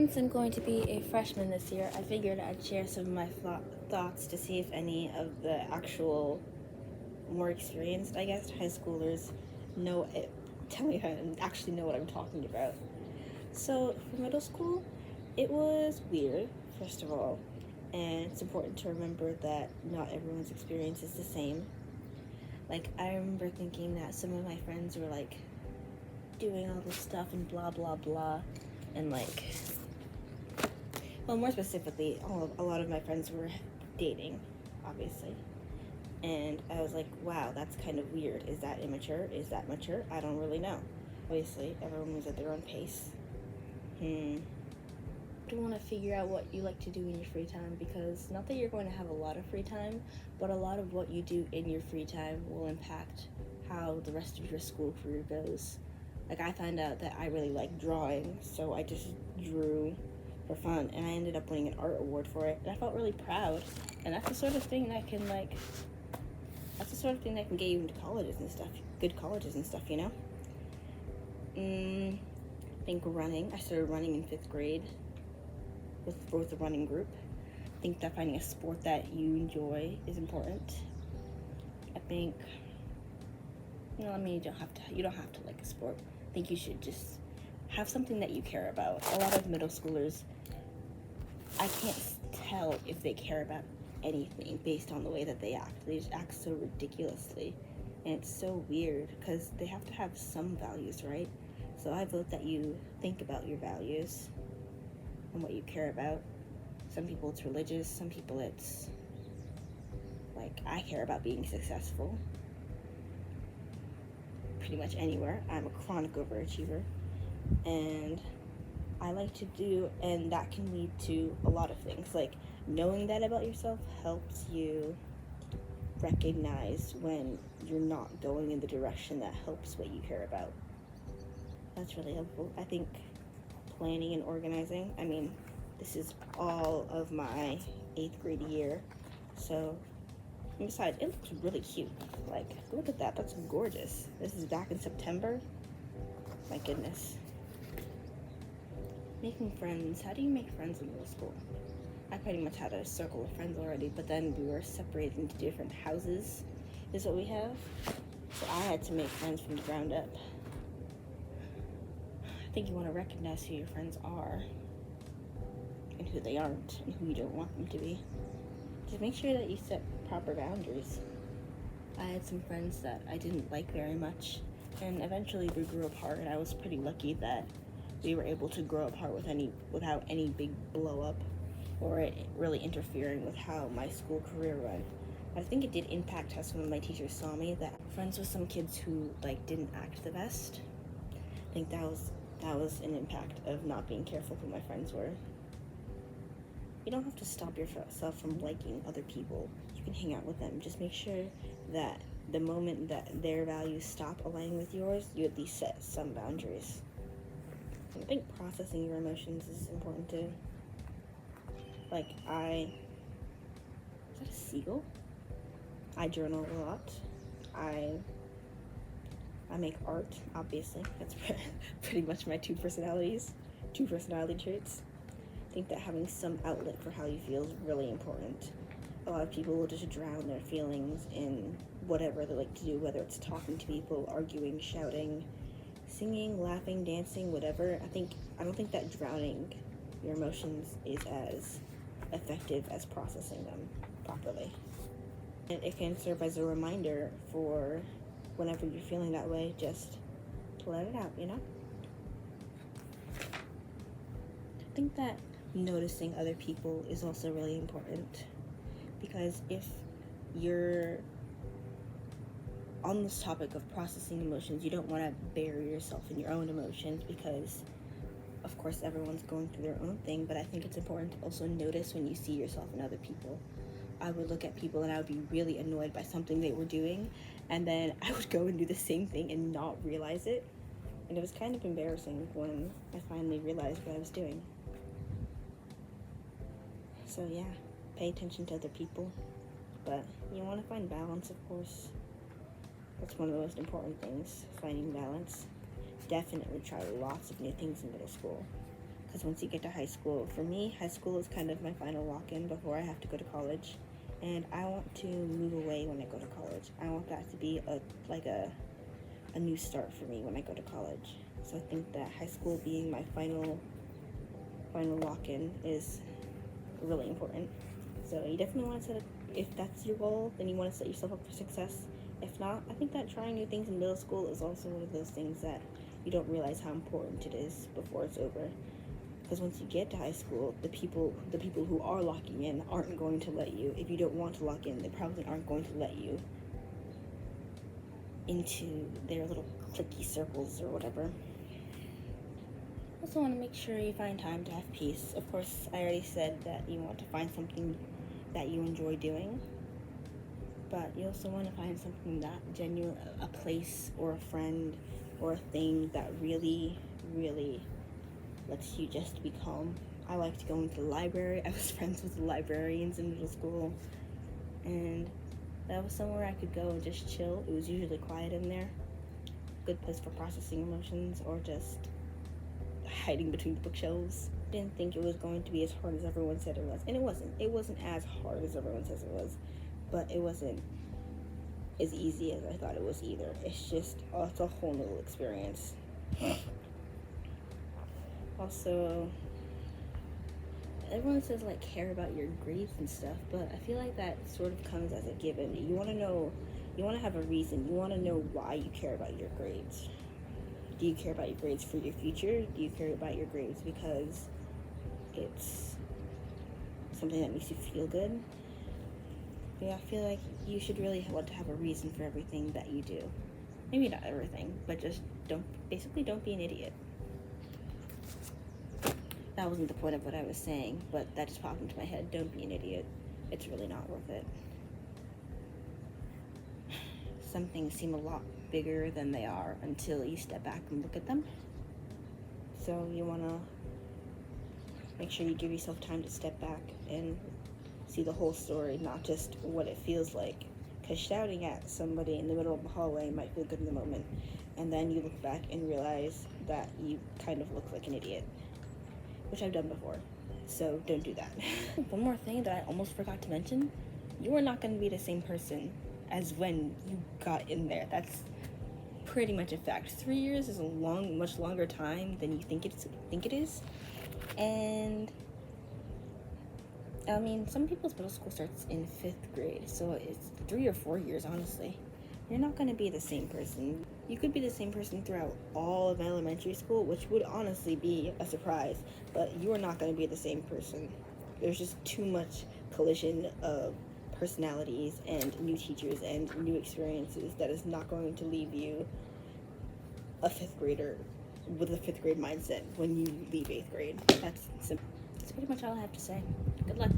Since I'm going to be a freshman this year, I figured I'd share some of my thoughts to see if any of the actual more experienced, I guess, high schoolers know it. Tell me if I actually know what I'm talking about. So, for middle school, it was weird, first of all, and it's important to remember that not everyone's experience is the same. Like, I remember thinking that some of my friends were like doing all this stuff and blah blah blah, and like, well, more specifically, a lot of my friends were dating, obviously. And I was like, wow, that's kind of weird. Is that immature? Is that mature? I don't really know. Obviously, everyone was at their own pace. Do want to figure out what you like to do in your free time, because not that you're going to have a lot of free time, but a lot of what you do in your free time will impact how the rest of your school career goes. Like, I found out that I really like drawing, so I just drew for fun, and I ended up winning an art award for it, and I felt really proud. And that's the sort of thing that can get you into colleges and stuff, good colleges and stuff, you know? I think running. I started running in 5th grade with a running group. I think that finding a sport that you enjoy is important. I think, you don't have to like a sport. I think you should just have something that you care about. A lot of middle schoolers, I can't tell if they care about anything based on the way that they act. They just act so ridiculously, and it's so weird because they have to have some values, right? So I vote that you think about your values and what you care about. Some people it's religious, some people it's like, I care about being successful pretty much anywhere. I'm a chronic overachiever, and I like to do, and that can lead to a lot of things. Like, knowing that about yourself helps you recognize when you're not going in the direction that helps what you care about. That's really helpful. I think planning and organizing, this is all of my 8th grade year, so, and besides, it looks really cute. Like, look at that, that's gorgeous. This is back in September. My goodness. Making friends. How do you make friends in middle school? I pretty much had a circle of friends already, but then we were separated into different houses, is what we have. So I had to make friends from the ground up. I think you want to recognize who your friends are and who they aren't and who you don't want them to be. Just make sure that you set proper boundaries. I had some friends that I didn't like very much, and eventually we grew apart, and I was pretty lucky that we were able to grow apart without any big blow up or it really interfering with how my school career went. I think it did impact how some of my teachers saw me, that friends with some kids who like didn't act the best. I think that was an impact of not being careful who my friends were. You don't have to stop yourself from liking other people. You can hang out with them. Just make sure that the moment that their values stop aligning with yours, you at least set some boundaries. I think processing your emotions is important too. Like, is that a seagull? I journal a lot. I make art, obviously. That's pretty much my two personality traits. I think that having some outlet for how you feel is really important. A lot of people will just drown their feelings in whatever they like to do, whether it's talking to people, arguing, shouting, singing, laughing, dancing, whatever. I don't think that drowning your emotions is as effective as processing them properly. And it can serve as a reminder for whenever you're feeling that way, just to let it out, you know? I think that noticing other people is also really important, because if you're on this topic of processing emotions, you don't want to bury yourself in your own emotions, because of course everyone's going through their own thing, but I think it's important to also notice when you see yourself in other people. I would look at people and I would be really annoyed by something they were doing, and then I would go and do the same thing and not realize it, and it was kind of embarrassing when I finally realized what I was doing. So yeah, pay attention to other people, but you want to find balance, of course. That's one of the most important things, finding balance. Definitely try lots of new things in middle school, Because once you get to high school, for me, high school is kind of my final lock-in before I have to go to college. And I want to move away when I go to college. I want that to be a new start for me when I go to college. So I think that high school being my final lock-in is really important. So you definitely want to set up, if that's your goal, then you want to set yourself up for success. If not, I think that trying new things in middle school is also one of those things that you don't realize how important it is before it's over. Because once you get to high school, the people who are locking in aren't going to let you. If you don't want to lock in, they probably aren't going to let you into their little cliquey circles or whatever. Also want to make sure you find time to have peace. Of course, I already said that you want to find something that you enjoy doing, but you also want to find something that genuine, a place or a friend or a thing that really, really lets you just be calm. I liked going to the library. I was friends with the librarians in middle school, and that was somewhere I could go and just chill. It was usually quiet in there. Good place for processing emotions or just hiding between the bookshelves. Didn't think it was going to be as hard as everyone said it was, and it wasn't. It wasn't as hard as everyone says it was, but it wasn't as easy as I thought it was either. It's a whole new experience. Also, everyone says like care about your grades and stuff, but I feel like that sort of comes as a given. You want to have a reason. You want to know why you care about your grades. Do you care about your grades for your future? Do you care about your grades because it's something that makes you feel good? Yeah, I feel like you should really want to have a reason for everything that you do. Maybe not everything, but just don't be an idiot. That wasn't the point of what I was saying, but that just popped into my head. Don't be an idiot. It's really not worth it. Some things seem a lot bigger than they are until you step back and look at them. So you want to make sure you give yourself time to step back and see the whole story, not just what it feels like. Because shouting at somebody in the middle of the hallway might feel good in the moment, and then you look back and realize that you kind of look like an idiot, which I've done before. So don't do that. One more thing that I almost forgot to mention: you are not going to be the same person as when you got in there. That's pretty much a fact. 3 years is much longer time than you think it is. And I mean, some people's middle school starts in 5th grade, so it's 3 or 4 years, honestly. You're not going to be the same person. You could be the same person throughout all of elementary school, which would honestly be a surprise, but you are not going to be the same person. There's just too much collision of personalities and new teachers and new experiences that is not going to leave you a 5th grader with a 5th grade mindset when you leave 8th grade. That's pretty much all I have to say. Good luck.